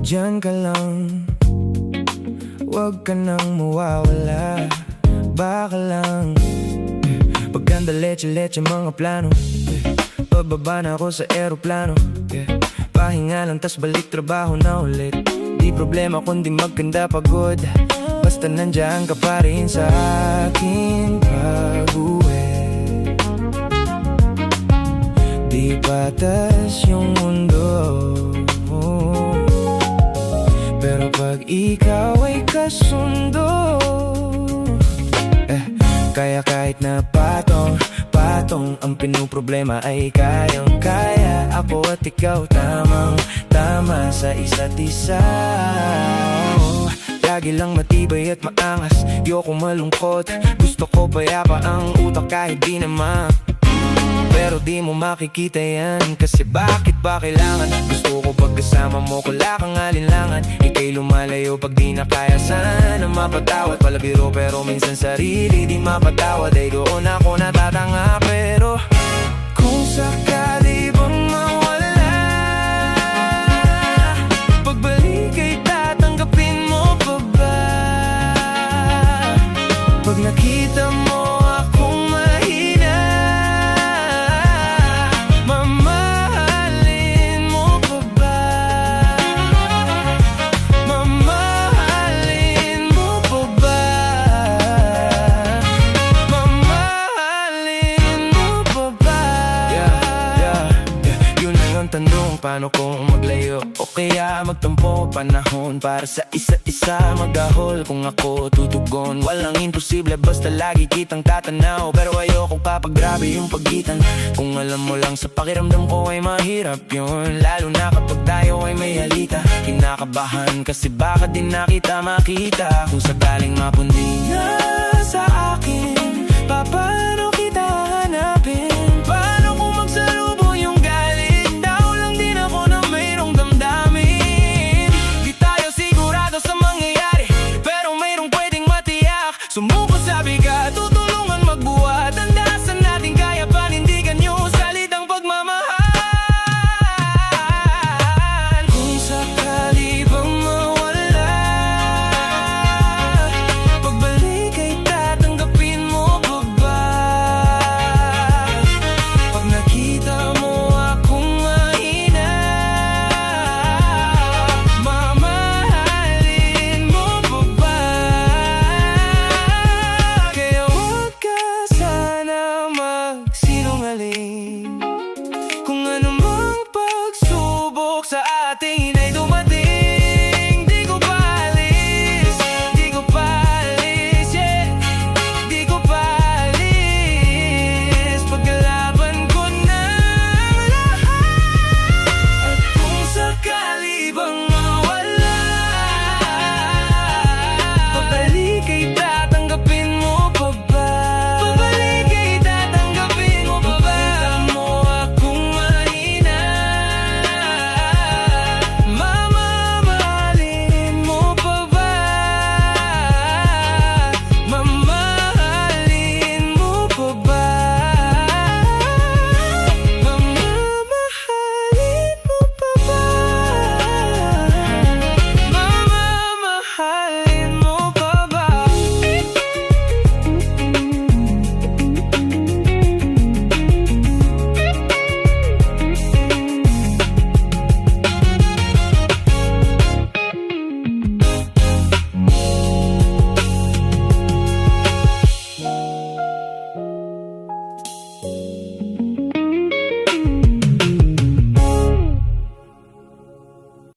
Diyan ka lang, huwag ka nang mawawala. Baka lang pagkanda leche-leche mga plano. Pababa na ako sa eroplano. Pahinga lang tas balik trabaho na ulit. Di problema kundi magkanda pagod. Basta nandiyan ka pa rin sa akin pag-uwi. Di patas yung mundo, pero pag ikaw ay kasundo, kaya kahit na patong ang pinoproblema ay kayang-kaya. Ako at ikaw tamang-tama sa isa't isa. Lagi lang matibay at maangas, di ako malungkot. Gusto ko payapa ang utak kahit di naman. Pero di mo makikita yan, kasi bakit ba kailangan? Gusto ko pagkasama mo, wala kang alinlangan. Ika'y lumalayo pag di na kaya, sana mapatawad. Palabiro pero minsan sarili di mapatawad. Ay doon ako natatanga, pero kung sakali bang mawala, pagbalik ay tatanggapin mo pa ba? Pag nakita mo akong mahina, mamahalin mo pa ba? Mamahalin mo pa ba? Mamahalin mo pa ba? Yun lang ang tanong, paano kung maglayo o kaya magtampo? Panahon para sa isa't isa, magahol kung ako tutugon. Walang imposible basta lagi kitang tatanaw. Pero ayoko kapag grabe yung pagitan. Kung alam mo lang sa pakiramdam ko ay mahirap yun, lalo na kapag tayo ay may halita. Kinakabahan kasi baka din na kita makita. Kung sakaling mapundi na sa akin,